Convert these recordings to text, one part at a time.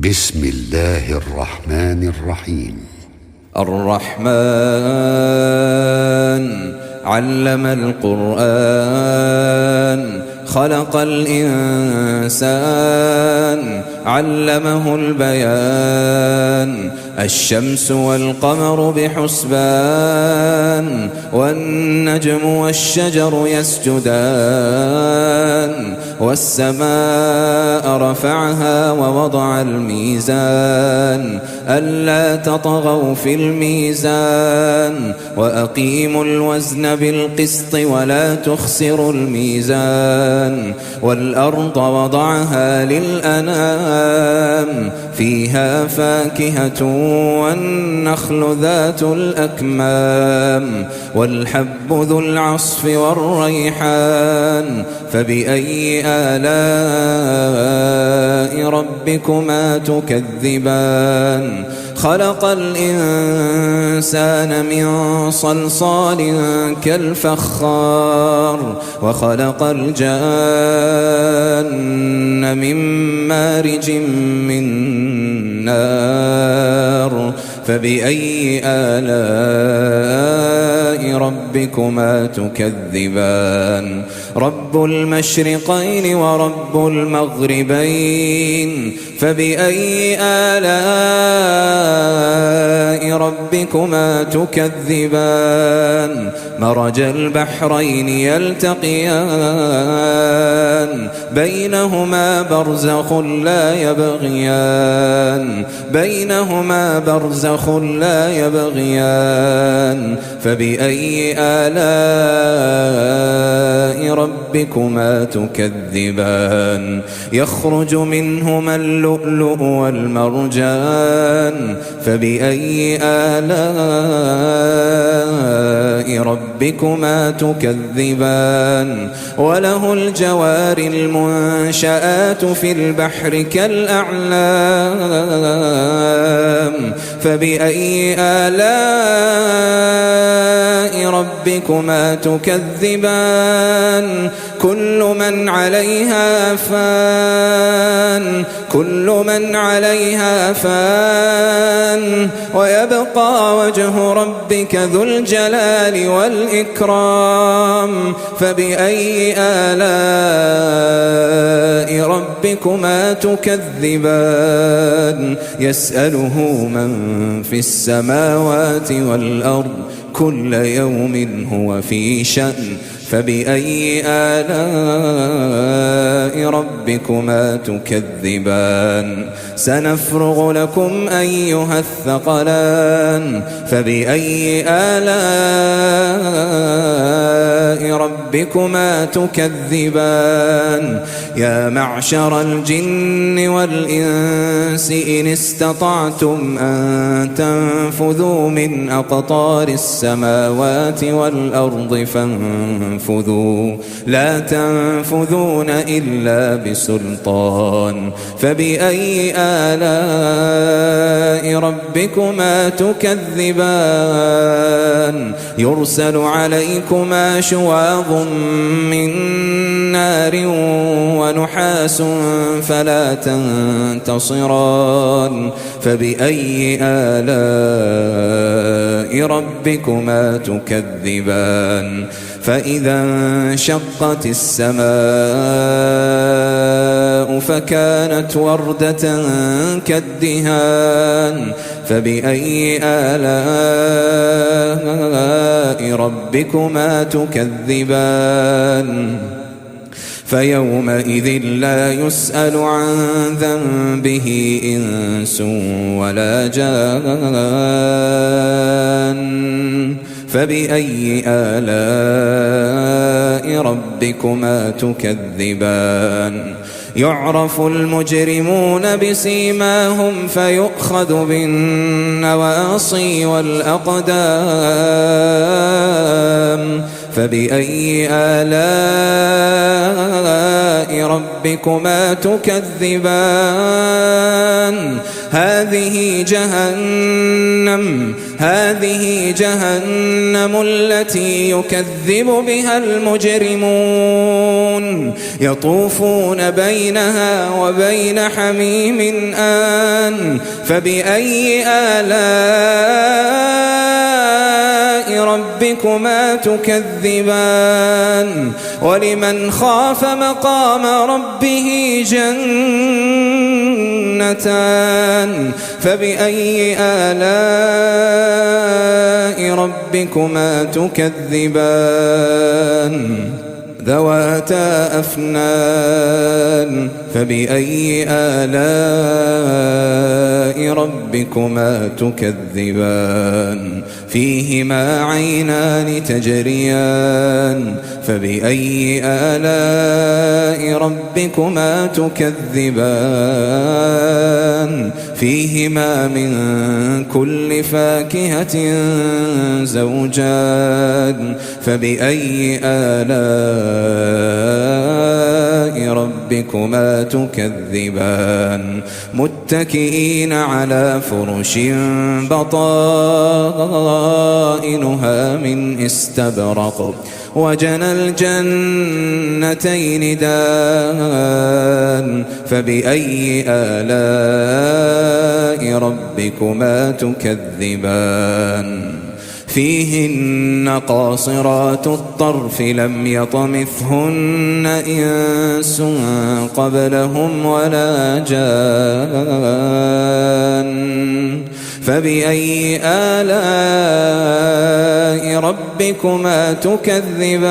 بسم الله الرحمن الرحيم. الرحمن علم القرآن خلق الإنسان علمه البيان الشمس والقمر بحسبان والنجم والشجر يسجدان والسماء رفعها ووضع الميزان ألا تطغوا في الميزان وأقيموا الوزن بالقسط ولا تخسروا الميزان والأرض وضعها للأنام فيها فاكهة والنخل ذات الأكمام والحب ذو العصف والريحان فبأي آلاء ربكما تكذبان خلق الإنسان من صلصال كالفخار وخلق الجان من مارج من نار فبأي آلاء ربكما تكذبان رب المشرقين ورب المغربين فبأي آلاء ربكما تكذبان مرج البحرين يلتقيان بينهما برزخ لا يبغيان فبأي آلاء ربكما تكذبان يخرج منهما اللؤلؤ والمرجان فبأي آلاء ربكما تكذبان وله الجوار المنشآت في البحر كالأعلام فبأي آلاء ربكما تكذبان كل من عليها فان ويبقى وجه ربك ذو الجلال والإكرام فبأي آلاء ربكما تكذبان يسأله من في السماوات والأرض كل يوم هو في شأن فبأي آلاء ربكما تكذبان سنفرغ لكم أيها الثقلان فبأي آلاء ربكما تكذبان يا معشر الجن والإنس إن استطعتم أن تنفذوا من أقطار السماوات والأرض فانفذوا لا تنفذون إلا بسلطان فبأي آلاء ربكما تكذبان يرسل عليكما شواظ من نار ونحاس فلا تنتصران فبأي آلاء ربكما تكذبان فإذا انشقت السماء فكانت وردة كالدهان فبأي آلاء ربكما تكذبان فيومئذ لا يسأل عن ذنبه إنس ولا جان فبأي آلاء ربكما تكذبان يعرف المجرمون بسيماهم فيؤخذ بالنواصي والأقدام فبأي آلاء ربكما تكذبان هذه جهنم التي يكذب بها المجرمون يطوفون بينها وبين حميم آن فبأي آلاء ربكما تكذبان ولمن خاف مقام ربه جنتان فبأي آلاء ربكما تكذبان ذواتا أفنان فبأي آلاء ربكما تكذبان فيهما عينان تجريان فبأي آلاء ربكما تكذبان فيهما من كل فاكهة زوجان فبأي آلاء ربكما تكذبان متكئين على فرش بطائنها من استبرق وجنى الجنتين دان فبأي آلاء ربكما تكذبان فيهن قاصرات الطرف لم يطمثهن إنس قبلهم ولا جان فبأي آلاء ربكما تكذبان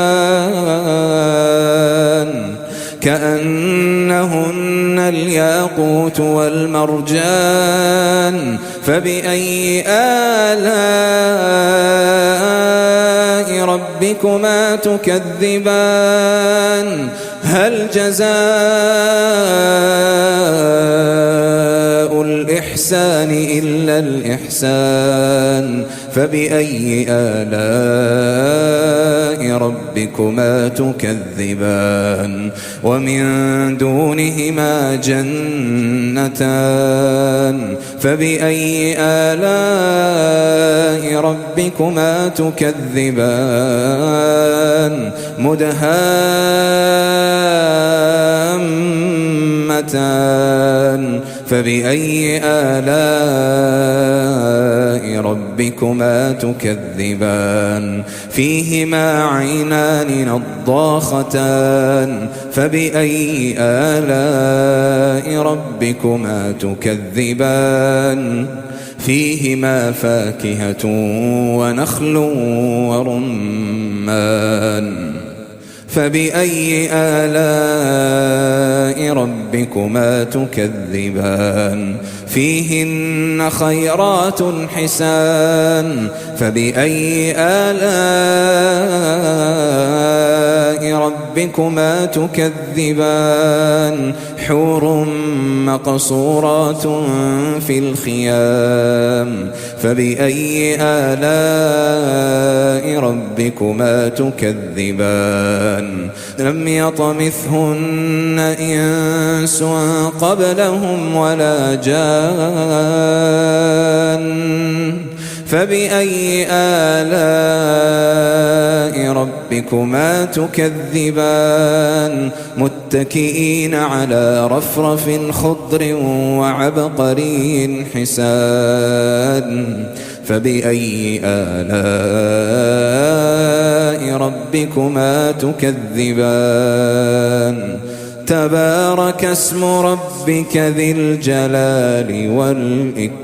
كأنهن الياقوت والمرجان فبأي آلاء ربكما تكذبان هل جزاء الإحسان إلا الإحسان فبأي آلاء ربكما تكذبان ومن دونهما جنتان فبأي آلاء ربكما تكذبان مدهامتان فبأي آلاء ربكما تكذبان فيهما عينان نضاختان فبأي آلاء ربكما تكذبان فيهما فاكهة ونخل ورمان فبأي آلاء ربكما تكذبان فيهن خيرات حسان فبأي آلاء ربكما تكذبان حور مقصورات في الخيام فبأي آلاء ربكما تكذبان لم يطمثهن إنس قبلهم ولا جان فبأي آلاء ربكما تكذبان متكئين على رفرف خضر وعبقري حسان فبأي آلاء ربكما تكذبان تبارك اسم ربك ذي الجلال والإكرام